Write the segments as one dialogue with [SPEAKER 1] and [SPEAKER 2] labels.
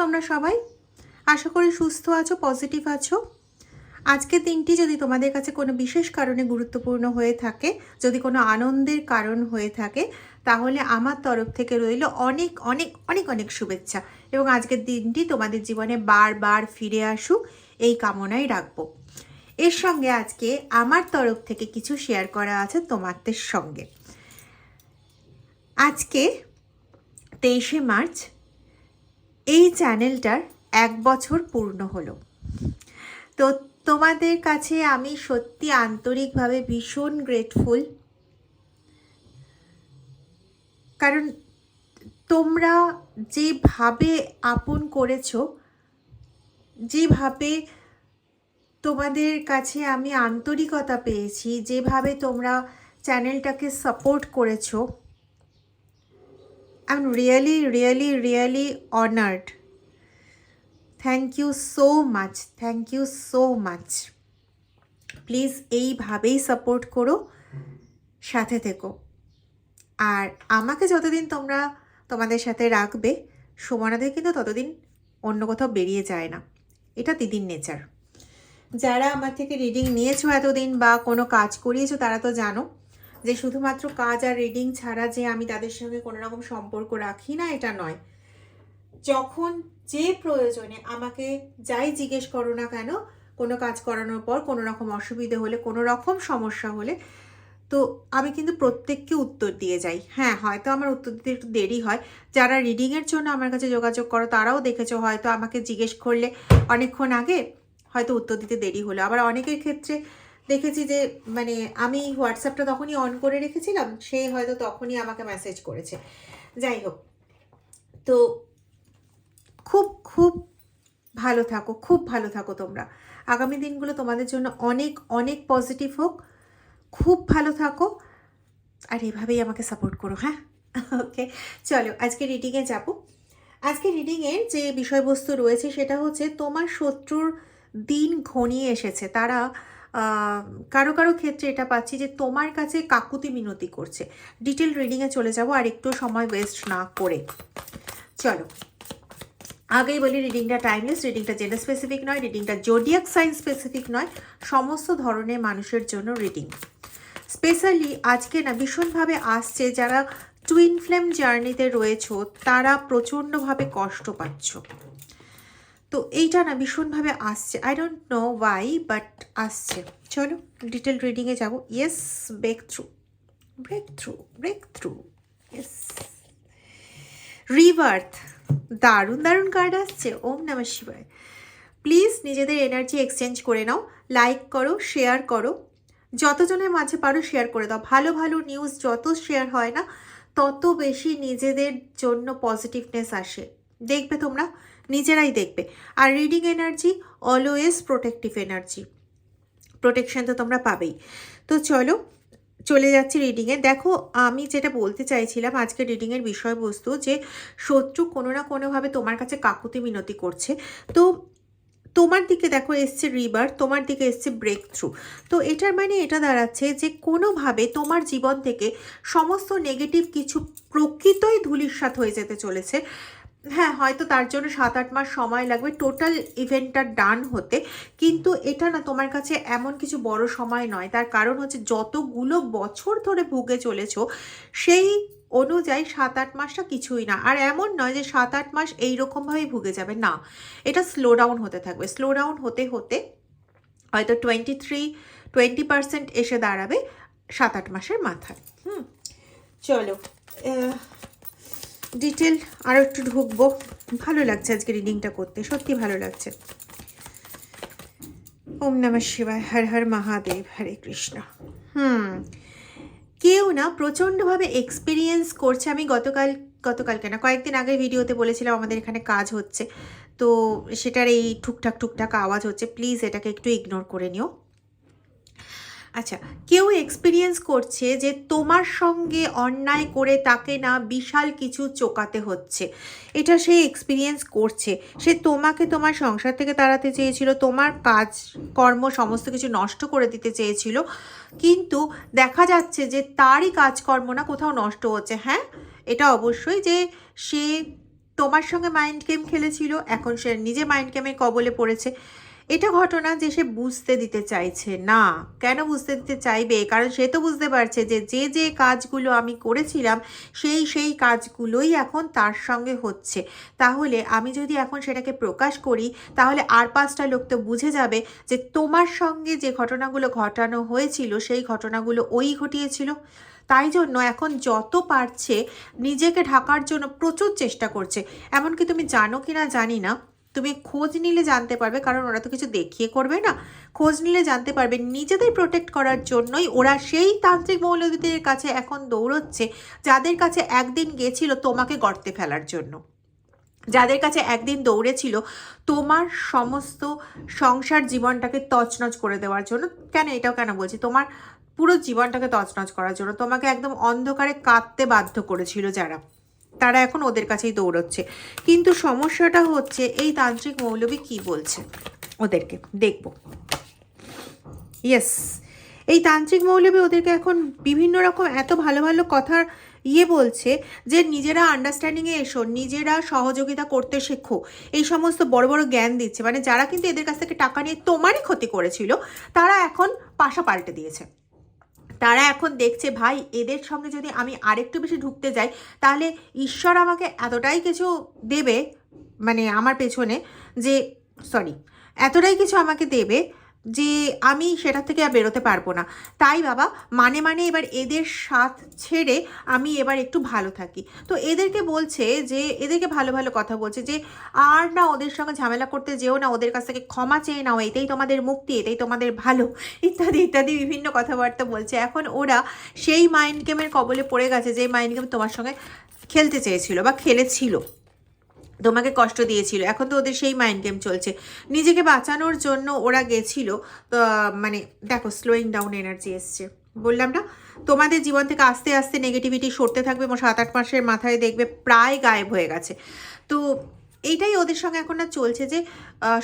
[SPEAKER 1] তোমরা সবাই? আশা করি সুস্থ আছো, পজিটিভ আছো। আজকের দিনটি যদি তোমাদের কাছে কোনো বিশেষ কারণে গুরুত্বপূর্ণ হয়ে থাকে, যদি কোনো আনন্দের কারণ হয়ে থাকে, তাহলে আমার তরফ থেকে রইল অনেক অনেক অনেক অনেক শুভেচ্ছা। এবং আজকের দিনটি তোমাদের জীবনে বারবার ফিরে আসুক এই কামনাই রাখবো। এর সঙ্গে আজকে আমার তরফ থেকে কিছু শেয়ার করা আছে তোমাদের সঙ্গে। আজকে 23শে মার্চ এই চ্যানেলটার 1 বছর পূর্ণ হলো। তো তোমাদের কাছে আমি সত্যি আন্তরিকভাবে ভীষণ গ্রেটফুল, কারণ তোমরা যেভাবে আপন করেছো, যেভাবে তোমাদের কাছে আমি আন্তরিকতা পেয়েছি, যেভাবে তোমরা চ্যানেলটাকে সাপোর্ট করেছো, I am really really really honoured. Thank you so much, thank you so much. Please এইভাবেই সাপোর্ট করো, সাথে থেকো। আর আমাকে যতদিন তোমরা তোমাদের সাথে রাখবে, সুমনাদের কিন্তু ততদিন অন্য কোথাও বেরিয়ে যায় না। এটা দিদির নেচার। যারা আমার থেকে রিডিং নিয়েছো এতদিন বা কোনো কাজ করিয়েছো, তারা তো জানো যে শুধুমাত্র কাজ আর রিডিং ছাড়া যে আমি তাদের সঙ্গে কোনো রকম সম্পর্ক রাখি না, এটা নয়। যখন যে প্রয়োজনে আমাকে যাই জিজ্ঞেস করো না কেন, কোনো কাজ করানোর পর কোনো রকম অসুবিধে হলে, কোনো রকম সমস্যা হলে, তো আমি কিন্তু প্রত্যেককে উত্তর দিয়ে যাই। হ্যাঁ, হয়তো আমার উত্তর দিতে একটু দেরি হয়। যারা রিডিংয়ের জন্য আমার কাছে যোগাযোগ করো, তারাও দেখেছো হয়তো আমাকে জিজ্ঞেস করলে অনেকক্ষণ আগে হয়তো উত্তর দিতে দেরি হলো। আবার অনেকের ক্ষেত্রে দেখেছি যে মানে আমি হোয়াটসঅ্যাপটা তখনই অন করে রেখেছিলাম, সে হয়তো তখনই আমাকে মেসেজ করেছে। যাই হোক, তো খুব খুব ভালো থাকো, খুব ভালো থাকো তোমরা। আগামী দিনগুলো তোমাদের জন্য অনেক অনেক পজিটিভ হোক। খুব ভালো থাকো আর এভাবেই আমাকে সাপোর্ট করো। হ্যাঁ, ওকে, চলো আজকে রিডিংয়ে যাব। আজকে রিডিংয়ের যে বিষয়বস্তু রয়েছে সেটা হচ্ছে তোমার শত্রুর দিন ঘনিয়ে এসেছে। তারা কারো কারো ক্ষেত্রে এটা পাচ্ছি যে তোমার কাছে কাকুতি মিনতি করছে। ডিটেল রিডিংয়ে চলে যাব আর একটু সময় ওয়েস্ট না করে। চলো, আগেই বলি রিডিংটা টাইমলেস, রিডিংটা জেন্ডার স্পেসিফিক নয়, রিডিংটা জোডিয়াক সাইন স্পেসিফিক নয়, সমস্ত ধরনের মানুষের জন্য রিডিং। স্পেশালি আজকে না ভীষণভাবে আসছে যারা টুইন ফ্লেম জার্নিতে রয়েছো, তারা প্রচণ্ডভাবে কষ্ট পাচ্ছ। তো এইটা না ভীষণভাবে আসছে, I don't know why, but আসছে। চলো ডিটেল রিডিংয়ে যাব। Yes, breakthrough, breakthrough, breakthrough, yes. Rebirth, দারুণ দারুণ কার্ড আসছে। ওম নমঃ শিবায়। প্লিজ নিজেদের এনার্জি এক্সচেঞ্জ করে নাও, লাইক করো, শেয়ার করো, যতজনের মাঝে পারো শেয়ার করে দাও। ভালো ভালো নিউজ যত শেয়ার হয় না, তত বেশি নিজেদের জন্য পজিটিভনেস আসে। দেখবে তোমরা, নিজেরাই দেখবে। আর reading energy always protective energy, protection তো তোমরা পাবেই। তো চলো চলে যাচ্ছি রিডিংয়ে। দেখো, আমি যেটা বলতে চাইছিলাম আজকে রিডিংয়ের বিষয়বস্তু, যে শত্রু কোনো না কোনোভাবে তোমার কাছে কাকুতি মিনতি করছে। তো তোমার দিকে দেখো এসছে রিবার, তোমার দিকে এসছে ব্রেক থ্রু। তো এটার মানে এটা দাঁড়াচ্ছে যে কোনোভাবে তোমার জীবন থেকে সমস্ত নেগেটিভ কিছু প্রকৃতই ধূলিসাৎ হয়ে যেতে চলেছে। হ্যাঁ, হয়তো তার জন্য 7-8 মাস সময় লাগবে টোটাল ইভেন্টটা ডান হতে, কিন্তু এটা না তোমার কাছে এমন কিছু বড় সময় নয়। তার কারণ হচ্ছে যতগুলো বছর ধরে ভুগে চলেছো, সেই অনুযায়ী 7-8 মাসটা কিছুই না। আর এমন নয় যে 7-8 মাস এইরকমভাবেই ভুগে যাবে, না, এটা স্লো ডাউন হতে থাকবে। স্লো ডাউন হতে হতে হয়তো 20% এসে দাঁড়াবে 7-8 মাসের মাথায়। চলো ডিটেল আরও একটু ঢুকবো। ভালো লাগছে আজকে রিডিংটা করতে, সত্যি ভালো লাগছে। ওম নমঃ শিবায়, হর হর মহাদেব, হরে কৃষ্ণ। কেউ না প্রচণ্ডভাবে এক্সপিরিয়েন্স করছে। আমি গতকালকে না, কয়েকদিন আগে ভিডিওতে বলেছিলাম আমাদের এখানে কাজ হচ্ছে, তো সেটার এই টুকটাক টুকটাক আওয়াজ হচ্ছে, প্লিজ এটাকে একটু ইগনোর করে নিও। আচ্ছা, কেউ এক্সপিরিয়েন্স করছে যে তোমার সঙ্গে অন্যায় করে তাকে না বিশাল কিছু চোকাতে হচ্ছে, এটা সে এক্সপিরিয়েন্স করছে। সে তোমাকে তোমার সংসার থেকে তাড়াতে চেয়েছিল, তোমার কাজ কর্ম সমস্ত কিছু নষ্ট করে দিতে চেয়েছিল, কিন্তু দেখা যাচ্ছে যে তারই কাজকর্ম না কোথাও নষ্ট হচ্ছে। হ্যাঁ, এটা অবশ্যই যে সে তোমার সঙ্গে মাইন্ড গেম খেলেছিল, এখন সে নিজে মাইন্ড গেমের কবলে পড়েছে। এটা ঘটনা যে সে বুঝতে দিতে চাইছে না। কেন বুঝতে দিতে চাইবে? কারণ সে তো বুঝতে পারছে যে যে যে কাজগুলো আমি করেছিলাম সেই কাজগুলোই এখন তার সঙ্গে হচ্ছে। তাহলে আমি যদি এখন সেটাকে প্রকাশ করি তাহলে আর 5টা লোক তো বুঝে যাবে যে তোমার সঙ্গে যে ঘটনাগুলো ঘটানো হয়েছিল সেই ঘটনাগুলো ওই ঘটিয়েছিল। তাই জন্য এখন যত পারছে নিজেকে ঢাকার জন্য প্রচুর চেষ্টা করছে। এমনকি তুমি জানো কি না জানি না, তুমি খোঁজ নিলে জানতে পারবে, কারণ ওরা তো কিছু দেখিয়ে করবে না। খোঁজ নিলে জানতে পারবে নিজেদের প্রোটেক্ট করার জন্যই ওরা সেই তান্ত্রিক মৌলবীদের কাছে এখন দৌড়চ্ছে যাদের কাছে একদিন গেছিল তোমাকে গর্তে ফেলার জন্য, যাদের কাছে একদিন দৌড়েছিল তোমার সমস্ত সংসার জীবনটাকে তছনছ করে দেওয়ার জন্য। কেন এটাও কেন বলছি, তোমার পুরো জীবনটাকে তছনছ করার জন্য, তোমাকে একদম অন্ধকারে কাঁদতে বাধ্য করেছিল যারা, তারা এখন ওদের কাছেই দৌড়চ্ছে। কিন্তু সমস্যাটা হচ্ছে এই তান্ত্রিক মৌলবী কি বলছে ওদেরকে দেখব। ইয়েস, এই তান্ত্রিক মৌলবী ওদেরকে এখন বিভিন্ন রকম এত ভালো ভালো কথার বলছে যে নিজেরা আন্ডারস্ট্যান্ডিংয়ে এসো, নিজেরা সহযোগিতা করতে শেখো, এই সমস্ত বড় বড় জ্ঞান দিচ্ছে। মানে যারা কিন্তু এদের কাছ থেকে টাকা নিয়ে তোমারই ক্ষতি করেছিল তারা এখন পাশা পাল্টে দিয়েছে। তারা এখন দেখছে ভাই এদের সঙ্গে যদি আমি আরেকটু বেশি ঢুকতে যাই তাহলে ঈশ্বর আমাকে এতটাই কিছু দেবে, মানে আমার পেছনে যে এতটাই কিছু আমাকে দেবে যে আমি সেটা থেকে আর বেরোতে পারবো না। তাই বাবা মানে এবার এদের সাথ ছেড়ে আমি এবার একটু ভালো থাকি। তো এদেরকে বলছে যে এদেরকে ভালো ভালো কথা বলছে যে আর না ওদের সঙ্গে ঝামেলা করতে যেও না, ওদের কাছ থেকে ক্ষমা চেয়ে নাও, এটাই তোমাদের মুক্তি, এটাই তোমাদের ভালো, ইত্যাদি ইত্যাদি বিভিন্ন কথাবার্তা বলছে। এখন ওরা সেই মাইন্ড গেমের কবলে পড়ে গেছে যে মাইন্ড গেম তোমার সঙ্গে খেলতে চেয়েছিল বা খেলেছিল, তোমাকে কষ্ট দিয়েছিল। এখন তো ওদের সেই মাইন্ড গেম চলছে। নিজেকে বাঁচানোর জন্য ওরা গেছিল, তো মানে দেখো স্লোয়িং ডাউন এনার্জি এসছে, বললাম না তোমাদের জীবন থেকে আস্তে আস্তে নেগেটিভিটি সরতে থাকবে এবং 7-8 মাসের মাথায় দেখবে প্রায় গায়েব হয়ে গেছে। তো এইটাই ওদের সঙ্গে এখন না চলছে যে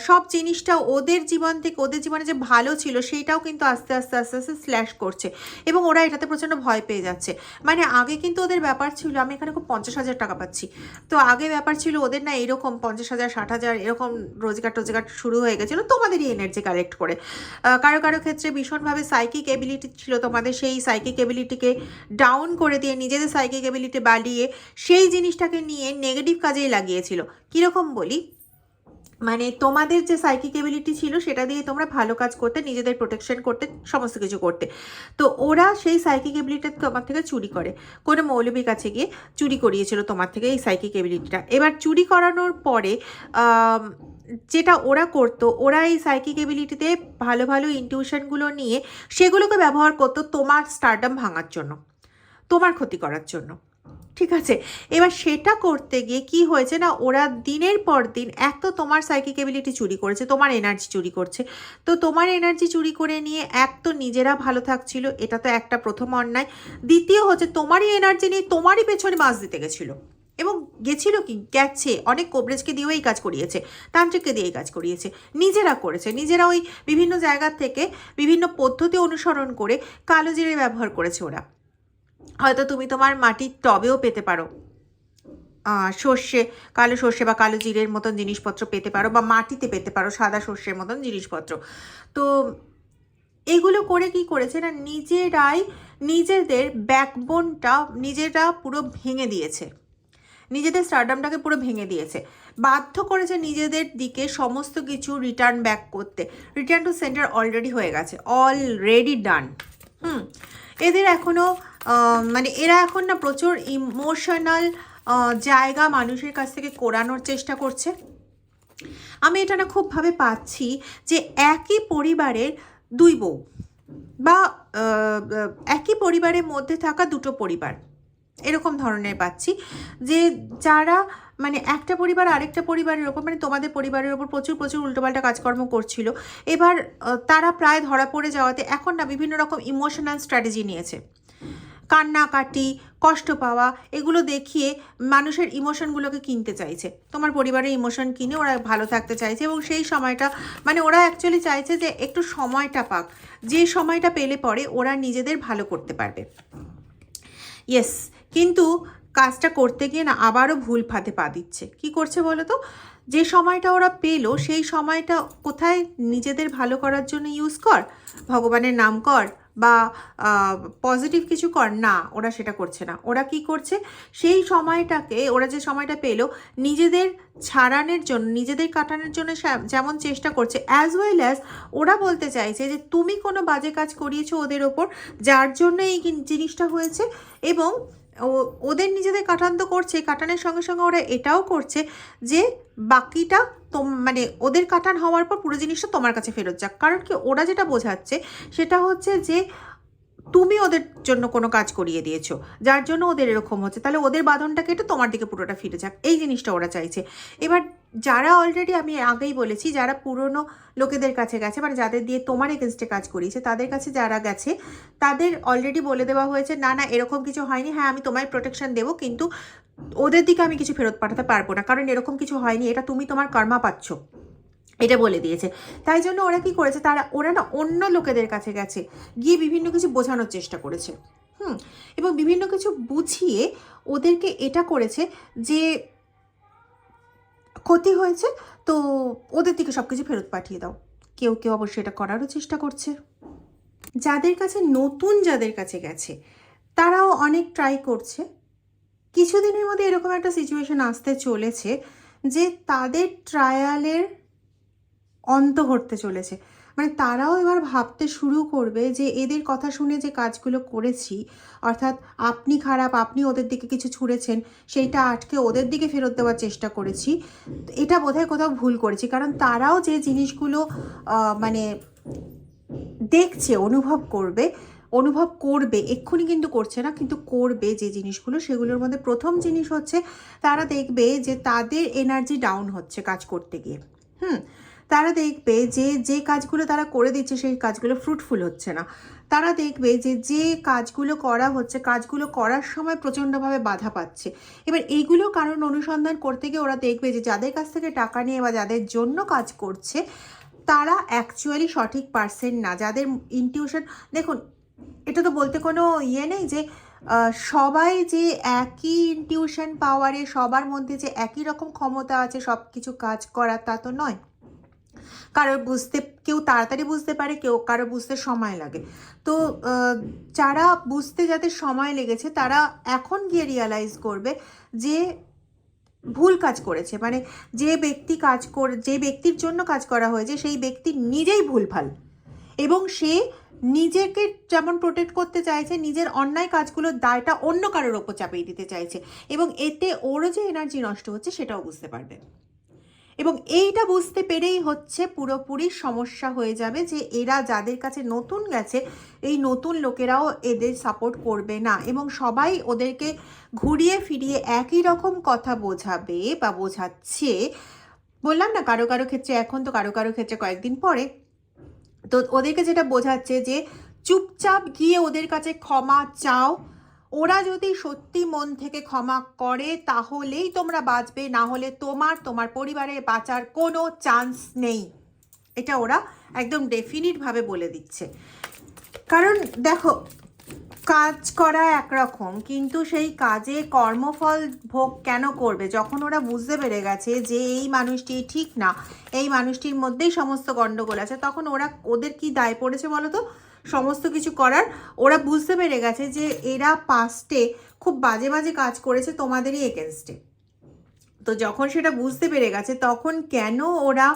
[SPEAKER 1] সব জিনিসটা ওদের জীবন থেকে, ওদের জীবনে যে ভালো ছিল সেইটাও কিন্তু আস্তে আস্তে আস্তে আস্তে স্ল্যাশ করছে এবং ওরা এটাতে প্রচণ্ড ভয় পেয়ে যাচ্ছে। মানে আগে কিন্তু ওদের ব্যাপার ছিল আমি এখানে খুব 50,000 টাকা পাচ্ছি, তো আগে ব্যাপার ছিল ওদের না এরকম 50,000 60,000 এরকম রোজগার শুরু হয়ে গেছিলো তোমাদেরই এনার্জি কালেক্ট করে। কারো কারো ক্ষেত্রে ভীষণভাবে সাইকিক এবিলিটি ছিল তোমাদের, সেই সাইকিক এবিলিটিকে ডাউন করে দিয়ে নিজেদের সাইকিক এবিলিটি বাড়িয়ে সেই জিনিসটাকে নিয়ে নেগেটিভ কাজেই লাগিয়েছিল। কীরকম বলি, মানে তোমাদের যে সাইকিক এবিলিটি ছিল সেটা দিয়ে তোমরা ভালো কাজ করতে, নিজেদের প্রোটেকশন করতে, সমস্ত কিছু করতে। তো ওরা সেই সাইকিক এবিলিটি তোমার থেকে চুরি করে, কোনো মৌলবীর কাছে গিয়ে চুরি করিয়েছিল তোমার থেকে এই সাইকিক এবিলিটিটা। এবার চুরি করানোর পরে যেটা ওরা করতো, ওরা এই সাইকিক এবিলিটিতে ভালো ভালো ইনটিউশনগুলো নিয়ে সেগুলোকে ব্যবহার করতো তোমার স্টারডাম ভাঙার জন্য, তোমার ক্ষতি করার জন্য। ঠিক আছে, এবার সেটা করতে গিয়ে কি হয়েছে না, ওরা দিনের পর দিন এক তো তোমার সাইকিক এবিলিটি চুরি করেছে, তোমার এনার্জি চুরি করছে। তো তোমার এনার্জি চুরি করে নিয়ে এক তো নিজেরা ভালো থাকছিল, এটা তো একটা প্রথম অন্যায়। দ্বিতীয় হচ্ছে তোমারই এনার্জি নিয়ে তোমারই পেছনে মাছ দিতে গেছিলো, এবং গেছিল কি গেছে অনেক কোবরেজকে দিয়েও এই কাজ করিয়েছে, তান্ত্রিককে দিয়ে এই কাজ করিয়েছে, নিজেরা করেছে, নিজেরা ওই বিভিন্ন জায়গা থেকে বিভিন্ন পদ্ধতি অনুসরণ করে কালো জিরে ব্যবহার করেছে ওরা। হয়তো তুমি তোমার মাটির টবেও পেতে পারো সর্ষে, কালো সর্ষে বা কালো জিরের মতন জিনিসপত্র পেতে পারো, বা মাটিতে পেতে পারো সাদা সর্ষের মতন জিনিসপত্র। তো এগুলো করে কি করেছে না, নিজেরাই নিজেদের ব্যাকবোনটা নিজেরা পুরো ভেঙে দিয়েছে, নিজেদের স্টারডামটাকে পুরো ভেঙে দিয়েছে, বাধ্য করেছে নিজেদের দিকে সমস্ত কিছু রিটার্ন ব্যাক করতে। রিটার্ন টু সেন্টার অলরেডি হয়ে গেছে, অলরেডি ডান। এদের এখনও মানে এরা এখন না প্রচুর ইমোশনাল জায়গা মানুষের কাছ থেকে কোরানোর চেষ্টা করছে। আমি এটা না খুবভাবে পাচ্ছি যে একই পরিবারের দুই বউ বা একই পরিবারের মধ্যে থাকা দুটো পরিবার, এরকম ধরনের পাচ্ছি যে যারা মানে একটা পরিবার আরেকটা পরিবারের ওপর, মানে তোমাদের পরিবারের ওপর প্রচুর প্রচুর উল্টোপাল্টা কাজকর্ম করছিল। এবার তারা প্রায় ধরা পড়ে যাওয়াতে এখন না বিভিন্ন রকম ইমোশনাল স্ট্র্যাটেজি নিয়েছে, কান্নাকাটি, কষ্ট পাওয়া, এগুলো দেখিয়ে মানুষের ইমোশনগুলোকে কিনতে চাইছে। তোমার পরিবারের ইমোশন কিনে ওরা ভালো থাকতে চাইছে, এবং সেই সময়টা মানে ওরা অ্যাকচুয়ালি চাইছে যে একটু সময়টা পাক, যে সময়টা পেলে পরে ওরা নিজেদের ভালো করতে পারবে। ইয়েস, কিন্তু কাজটা করতে গিয়ে না আবারও ভুল ফাঁদে পা দিচ্ছে। কি করছে বলো তো? যে সময়টা ওরা পেলো সেই সময়টা কোথায় নিজেদের ভালো করার জন্য ইউজ কর, ভগবানের নাম কর বা পজিটিভ কিছু কর, না ওরা সেটা করছে না। ওরা কি করছে, সেই সময়টাকে, ওরা যে সময়টা পেলো নিজেদের ছাড়ানোর জন্য, নিজেদের কাটানোর জন্য যেমন চেষ্টা করছে, অ্যাজ ওয়েল অ্যাজ ওরা বলতে চাইছে যে তুমি কোনো বাজে কাজ করিয়েছো ওদের ওপর, যার জন্য এই জিনিসটা হয়েছে। এবং ওদের নিজেদের কাটান তো করছে, কাটানোর সঙ্গে সঙ্গে ওরা এটাও করছে যে বাকিটা মানে ওদের কাটান হওয়ার পর পুরো জিনিসটা তোমার কাছে ফেরত যাক। কারণ কি, ওরা যেটা বোঝাচ্ছে সেটা হচ্ছে যে তুমি ওদের জন্য কোনো কাজ করিয়ে দিয়েছো যার জন্য ওদের এরকম হচ্ছে, তাহলে ওদের বাঁধনটা কেটে তোমার দিকে পুরোটা ফিরে যাক, এই জিনিসটা ওরা চাইছে। এবার যারা অলরেডি, আমি আগেই বলেছি, যারা পুরনো লোকেদের কাছে গেছে, মানে যাদের দিয়ে তোমার এগেনস্টে কাজ করিয়েছে, তাদের কাছে যারা গেছে তাদের অলরেডি বলে দেওয়া হয়েছে না না এরকম কিছু হয়নি, হ্যাঁ আমি তোমায় প্রোটেকশন দেবো, কিন্তু ওদের দিকে আমি কিছু ফেরত পাঠাতে পারবো না, কারণ এরকম কিছু হয়নি, এটা তুমি তোমার কর্মা পাচ্ছ, এটা বলে দিয়েছে। তাই জন্য ওরা কি করেছে, ওরা না অন্য লোকেদের কাছে গেছে, গিয়ে বিভিন্ন কিছু বোঝানোর চেষ্টা করেছে, এবং বিভিন্ন কিছু বুঝিয়ে ওদেরকে এটা করেছে যে ক্ষতি হয়েছে তো ওদের দিকে সব কিছু ফেরত পাঠিয়ে দাও। কেউ কেউ অবশ্যই এটা করারও চেষ্টা করছে। যাদের কাছে নতুন, যাদের কাছে গেছে তারাও অনেক ট্রাই করছে। কিছুদিনের মধ্যে এরকম একটা সিচুয়েশন আসতে চলেছে যে তাদের ট্রায়ালের অন্ত ঘটতে চলেছে। মানে তারাও এবার ভাবতে শুরু করবে যে এদের কথা শুনে যে কাজগুলো করেছি, অর্থাৎ আপনি খারাপ, আপনি ওদের দিকে কিছু ছুঁড়েছেন, সেইটা আটকে ওদের দিকে ফেরত দেওয়ার চেষ্টা করেছি, এটা বোধহয় কোথাও ভুল করেছি। কারণ তারাও যে জিনিসগুলো মানে দেখছে, অনুভব করবে, এক্ষুনি কিন্তু করছে না, কিন্তু করবে যে জিনিসগুলো, সেগুলোর মধ্যে প্রথম জিনিস হচ্ছে তারা দেখবে যে তাদের এনার্জি ডাউন হচ্ছে কাজ করতে গিয়ে। তারা দেখবে যে যে কাজগুলো তারা করে দিচ্ছে সেই কাজগুলো ফ্রুটফুল হচ্ছে না। তারা দেখবে যে যে কাজগুলো করা হচ্ছে, কাজগুলো করার সময় প্রচণ্ডভাবে বাধা পাচ্ছে। এবার এইগুলো কারণ অনুসন্ধান করতে গিয়ে ওরা দেখবে যে যাদের কাছ থেকে টাকা নিয়ে বা যাদের জন্য কাজ করছে তারা অ্যাকচুয়ালি সঠিক পার্সন না। যাদের ইনটিউশন, দেখুন এটা তো বলতে কোনো নেই যে সবাই যে একই ইনটিউশন পাওয়ারে, সবার মধ্যে যে একই রকম ক্ষমতা আছে সব কিছু কাজ করার, তা তো নয়। কারোর বুঝতে, কেউ তাড়াতাড়ি বুঝতে পারে, কারো বুঝতে সময় লাগে। তো যারা বুঝতে যাদের সময় লেগেছে তারা এখন গিয়ে রিয়ালাইজ করবে যে ভুল কাজ করেছে। মানে যে ব্যক্তির জন্য কাজ করা হয়েছে সেই ব্যক্তি নিজেই ভুলভাল, এবং সে নিজেকে যেমন প্রোটেক্ট করতে চাইছে, নিজের অন্যায় কাজগুলোর দায়টা অন্য কারোর ওপর চাপিয়ে দিতে চাইছে, এবং এতে ওরও যে এনার্জি নষ্ট হচ্ছে সেটাও বুঝতে পারবে। এবং এইটা বুঝতে পেরেই হচ্ছে পুরোপুরি সমস্যা হয়ে যাবে যে এরা যাদের কাছে নতুন গেছে, এই নতুন লোকেরাও এদের সাপোর্ট করবে না, এবং সবাই ওদেরকে ঘুরিয়ে ফিরিয়ে একই রকম কথা বোঝাবে বা বোঝাচ্ছে। বললাম না, কারো কারো ক্ষেত্রে এখন, তো কারো কারো ক্ষেত্রে কয়েকদিন পরে। তো ওদেরকে যেটা বোঝাচ্ছে যে চুপচাপ গিয়ে ওদের কাছে ক্ষমা চাও, ওরা যদি সত্যি মন থেকে ক্ষমা করে তাহলেই তোমরা বাঁচবে, না হলে তোমার পরিবারে বাঁচার কোনো চান্স নেই। এটা ওরা একদম ডেফিনিটভাবে বলে দিচ্ছে। কারণ দেখো, কাজ করা একরকম, কিন্তু সেই কাজে কর্মফল ভোগ কেন করবে? যখন ওরা বুঝতে পেরে গেছে যে এই মানুষটি ঠিক না, এই মানুষটির মধ্যেই সমস্ত গণ্ডগোল আছে, তখন ওদের কি দায় পড়েছে বলো তো সমস্ত কিছু করার? ওরা বুঝতে পেরে গেছে যে এরা পাস্টে খুব বাজে বাজে কাজ করেছে তোমাদেরই এগেনস্টে। তো যখন সেটা বুঝতে পেরে গেছে, তখন কেন ওরা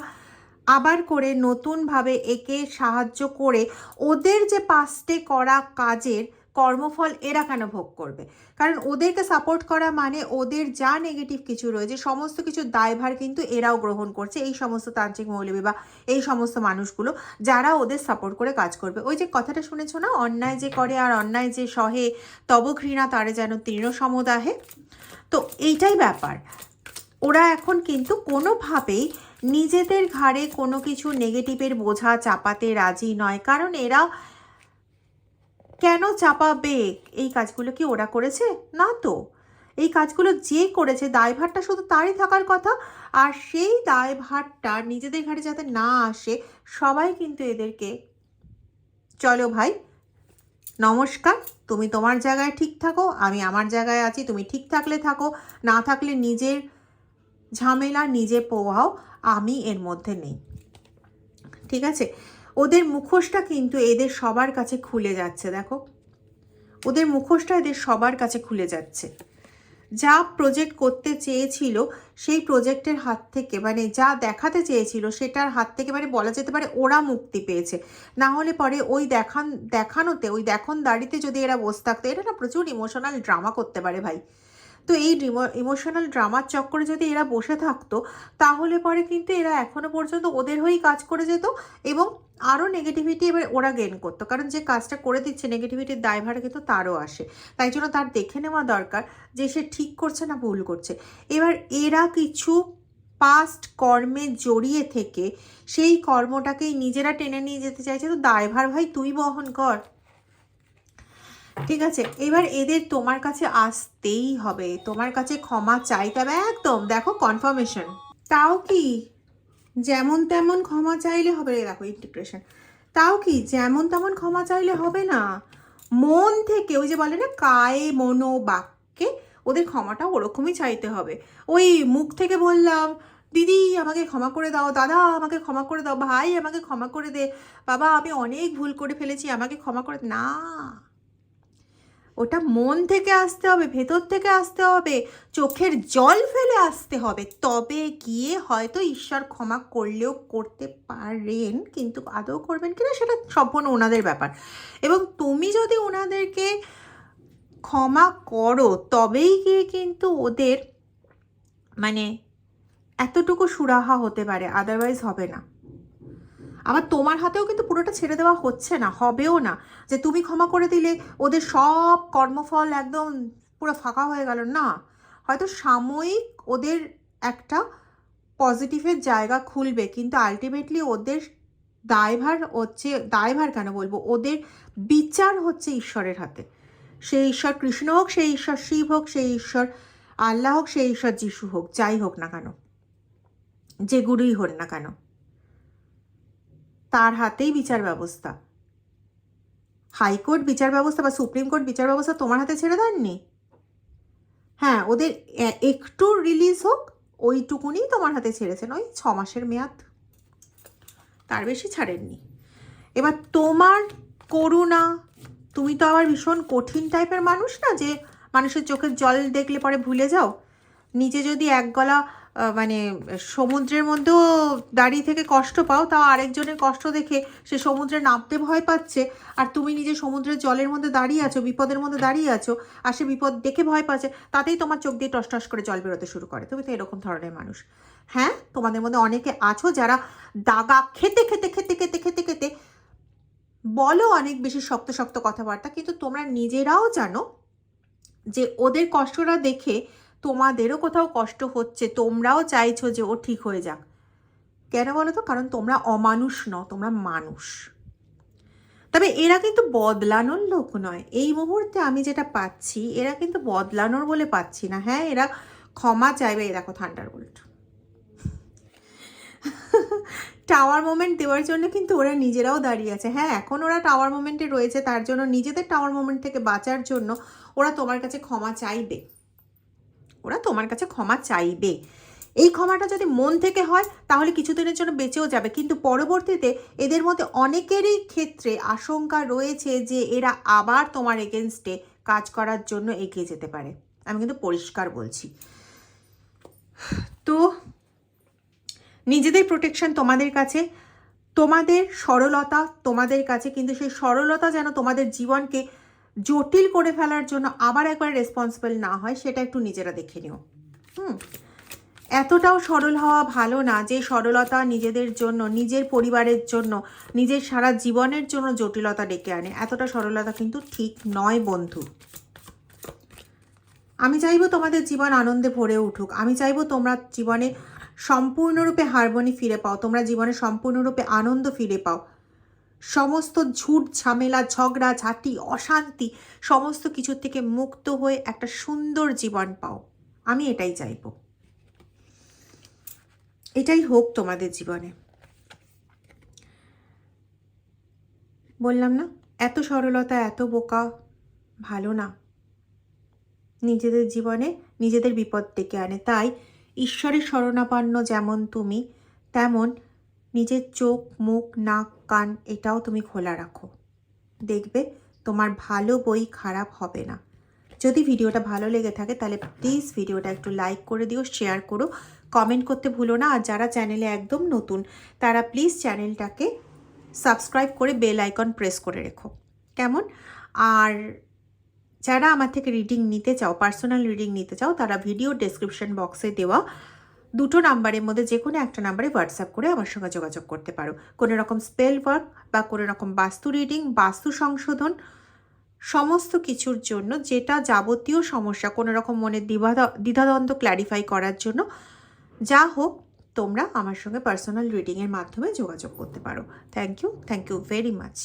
[SPEAKER 1] আবার করে নতুনভাবে একে সাহায্য করে ওদের যে পাস্টে করা কাজের কর্মফল এরা কেন ভোগ করবে? কারণ ওদেরকে সাপোর্ট করা মানে ওদের যা নেগেটিভ কিছু রয়েছে সমস্ত কিছুর দায়ভার কিন্তু এরাও গ্রহণ করছে, এই সমস্ত তান্ত্রিক মৌলবী বা এই সমস্ত মানুষগুলো যারা ওদের সাপোর্ট করে কাজ করবে। ওই যে কথাটা শুনেছো না, অন্যায় যে করে আর অন্যায় যে সহে তব ঘৃণা তারে যেন তৃণ সমদাহে। তো এইটাই ব্যাপার। ওরা এখন কিন্তু কোনোভাবেই নিজেদের ঘাড়ে কোনো কিছু নেগেটিভের বোঝা চাপাতে রাজি নয়। কারণ এরা কেন চাপাবে? এই কাজগুলো কি ওরা করেছে? না তো। এই কাজগুলো যে করেছে দায়ভারটা শুধু তারই থাকার কথা, আর সেই দায়ভারটা নিজেদের ঘাড়ে যাতে না আসে সবাই কিন্তু এদেরকে চলো ভাই নমস্কার, তুমি তোমার জায়গায় ঠিক থাকো, আমি আমার জায়গায় আছি। তুমি ঠিক থাকলে থাকো, না থাকলে নিজের ঝামেলা নিজে পোহাও, আমি এর মধ্যে নেই। ঠিক আছে? ওদের মুখোশটা কিন্তু এদের সবার কাছে খুলে যাচ্ছে। দেখো, ওদের মুখোশটা এদের সবার কাছে খুলে যাচ্ছে। যা প্রজেক্ট করতে চেয়েছিল সেই প্রজেক্টের হাত থেকে, মানে যা দেখাতে চেয়েছিল সেটার হাত থেকে, মানে বলা যেতে পারে ওরা মুক্তি পেয়েছে। না হলে পরে ওই দেখানোতে, ওই দাঁড়িতে যদি এরা বসে থাকতো, এটা না প্রচুর ইমোশনাল ড্রামা করতে পারে ভাই। তো এই ইমোশনাল ড্রামার চক্করে যদি এরা বসে থাকতো, তাহলে পরে কিন্তু এরা এখনো পর্যন্ত ওদের হয়েই কাজ করে যেত এবং আরও নেগেটিভিটি এবার ওরা গেন করতো। কারণ যে কাজটা করে দিচ্ছে নেগেটিভিটির দায়ভার কিন্তু তারও আসে। তাই জন্য তার দেখে নেওয়া দরকার যে সে ঠিক করছে না ভুল করছে। এবার এরা কিছু পাস্ট কর্মে জড়িয়ে থেকে সেই কর্মটাকেই নিজেরা টেনে নিয়ে যেতে চাইছে। তো দায়ভার ভাই তুই বহন কর। ঠিক আছে? এবার এদের তোমার কাছে আসতেই হবে, তোমার কাছে ক্ষমা চাইতে হবে একদম। দেখো কনফার্মেশন, তাও কি যেমন তেমন ক্ষমা চাইলে হবে? দেখো ইন্টিগ্রেশন, তাও কি যেমন তেমন ক্ষমা চাইলে হবে না, মন থেকে, ওই যে বলে না কায়ে মনো বাক্যে, ওদের ক্ষমাটা ওরকমই চাইতে হবে। ওই মুখ থেকে বললাম দিদি আমাকে ক্ষমা করে দাও, দাদা আমাকে ক্ষমা করে দাও, ভাই আমাকে ক্ষমা করে দে, বাবা আমি অনেক ভুল করে ফেলেছি আমাকে ক্ষমা করে, না, ওটা মন থেকে আসতে হবে, ভেতর থেকে আসতে হবে, চোখের জল ফেলে আসতে হবে। তবে গিয়ে হয়তো ঈশ্বর ক্ষমা করলেও করতে পারেন, কিন্তু আদৌ করবেন কিনা সেটা সম্পূর্ণ ওনাদের ব্যাপার। এবং তুমি যদি ওনাদেরকে ক্ষমা করো তবেই গিয়ে কিন্তু ওদের মানে এতটুকু সুরাহা হতে পারে, আদারওয়াইজ হবে না। আবার তোমার হাতেও কিন্তু পুরোটা ছেড়ে দেওয়া হচ্ছে না, হবেও না যে তুমি ক্ষমা করে দিলে ওদের সব কর্মফল একদম পুরো ফাঁকা হয়ে গেল, না। হয়তো সাময়িক ওদের একটা পজিটিভের জায়গা খুলবে, কিন্তু আলটিমেটলি ওদের দায়ভার হচ্ছে, দায়ভার কেন বলবো, ওদের বিচার হচ্ছে ঈশ্বরের হাতে। সেই ঈশ্বর কৃষ্ণ হোক, সেই ঈশ্বর শিব হোক, সেই ঈশ্বর আল্লাহ হোক, সেই ঈশ্বর যিশু হোক, যাই হোক না কেন, যে গুরুই হোক না কেন, তার হাতেই বিচার ব্যবস্থা। হাইকোর্ট বিচার ব্যবস্থা বা সুপ্রিম কোর্ট বিচার ব্যবস্থা তোমার হাতে ছেড়ে দেননি। হ্যাঁ, ওদের একটু রিলিজ হোক ওইটুকুনি তোমার হাতে ছেড়েছেন, ওই 6 মাসের মেয়াদ, তার বেশি ছাড়েননি। এবার তোমার করুণা, তুমি তো আবার ভীষণ কঠিন টাইপের মানুষ না, যে মানুষের চোখের জল দেখলে পরে ভুলে যাও। নিজে যদি এক গলা মানে সমুদ্রের মধ্যেও দাঁড়িয়ে থেকে কষ্ট পাও, তাও আরেকজনের কষ্ট দেখে সে সমুদ্রে নামতে ভয় পাচ্ছে, আর তুমি নিজে সমুদ্রের জলের মধ্যে দাঁড়িয়ে আছো, বিপদের মধ্যে দাঁড়িয়ে আছো, আর সে বিপদ দেখে ভয় পাচ্ছে, তাতেই তোমার চোখ দিয়ে টস টস করে জল বেরোতে শুরু করে। তুমি তো এরকম ধরনের মানুষ। হ্যাঁ, তোমাদের মধ্যে অনেকে আছো যারা দাগা খেতে খেতে খেতে খেতে খেতে খেতে বলো অনেক বেশি শক্ত শক্ত কথাবার্তা, কিন্তু তোমরা নিজেরাও জানো যে ওদের কষ্টটা দেখে তোমাদেরও কোথাও কষ্ট হচ্ছে, তোমরাও চাইছো যে ও ঠিক হয়ে যাক। কেন বলো তো? কারণ তোমরা অমানুষ নও, তোমরা মানুষ। তবে এরা কিন্তু বদলানোর লোক নয়। এই মুহূর্তে আমি যেটা পাচ্ছি, এরা কিন্তু বদলানোর বলে পাচ্ছি না। হ্যাঁ, এরা ক্ষমা চাইবে। এই দেখো থান্ডারবোল্ট, টাওয়ার মোমেন্ট দেওয়ার জন্য কিন্তু ওরা নিজেরাও দাঁড়িয়ে আছে। হ্যাঁ, এখন ওরা টাওয়ার মোমেন্টে রয়েছে, তার জন্য নিজেদের টাওয়ার মোমেন্ট থেকে বাঁচার জন্য ওরা তোমার কাছে ক্ষমা চাইবে। ওরা তোমার কাছে ক্ষমা চাইবে। এই ক্ষমাটা যদি মন থেকে হয় তাহলে কিছুদিনের জন্য বেঁচেও যাবে, কিন্তু পরবর্তীতে এদের মধ্যে অনেকেরই ক্ষেত্রে আশঙ্কা রয়েছে যে এরা আবার তোমার এগেনস্টে কাজ করার জন্য এগিয়ে যেতে পারে। আমি কিন্তু পরিষ্কার বলছি। তো নিজেদের প্রোটেকশন তোমাদের কাছে, তোমাদের সরলতা তোমাদের কাছে, কিন্তু সেই সরলতা যেন তোমাদের জীবনকে জটিল করে ফেলার জন্য আবার একবার রেসপন্সিবল না হয়, সেটা একটু নিজেরা দেখে নিও। এতটাও সরল হওয়া ভালো না যে সরলতা নিজেদের জন্য, নিজের পরিবারের জন্য, নিজের সারা জীবনের জন্য জটিলতা ডেকে আনে। এতটা সরলতা কিন্তু ঠিক নয় বন্ধু। আমি চাইবো তোমাদের জীবন আনন্দে ভরে উঠুক। আমি চাইবো তোমরা জীবনে সম্পূর্ণরূপে হারমোনি ফিরে পাও, তোমরা জীবনে সম্পূর্ণরূপে আনন্দ ফিরে পাও, সমস্ত ঝুট ঝামেলা ঝগড়া ঝাঁটি অশান্তি সমস্ত কিছুর থেকে মুক্ত হয়ে একটা সুন্দর জীবন পাও। আমি এটাই চাইবো, এটাই হোক তোমাদের জীবনে। বললাম না এত সরলতা, এত বোকা ভালো না। নিজেদের জীবনে নিজেদের বিপদ ডেকে আনে। তাই ঈশ্বরের শরণাপন্ন যেমন তুমি, তেমন নিজের চোখ, মুখ, নাক, কান এটাও তুমি খোলা রাখো। দেখবে তোমার ভালো বই খারাপ হবে না। যদি ভিডিওটা ভালো লেগে থাকে তাহলে প্লিজ ভিডিওটা একটু লাইক করে দিও, শেয়ার করো, কমেন্ট করতে ভুলো না। আর যারা চ্যানেলে একদম নতুন তারা প্লিজ চ্যানেলটাকে সাবস্ক্রাইব করে বেল আইকন প্রেস করে রেখো, কেমন? আর যারা আমার থেকে রিডিং নিতে চাও, পার্সোনাল রিডিং নিতে চাও, তারা ভিডিও ডেসক্রিপশন বক্সে দেওয়া 2টো নাম্বারের মধ্যে যে কোনো একটা নাম্বারে হোয়াটসঅ্যাপ করে আমার সঙ্গে যোগাযোগ করতে পারো। কোনো রকম স্পেল ওয়ার্ক বা কোনো রকম বাস্তু রিডিং, বাস্তু সংশোধন, সমস্ত কিছুর জন্য যেটা যাবতীয় সমস্যা, কোনো রকম মনে দ্বিধাদ্বন্দ্ব ক্ল্যারিফাই করার জন্য যা হোক, তোমরা আমার সঙ্গে পার্সোনাল রিডিংয়ের মাধ্যমে যোগাযোগ করতে পারো। Thank you very much.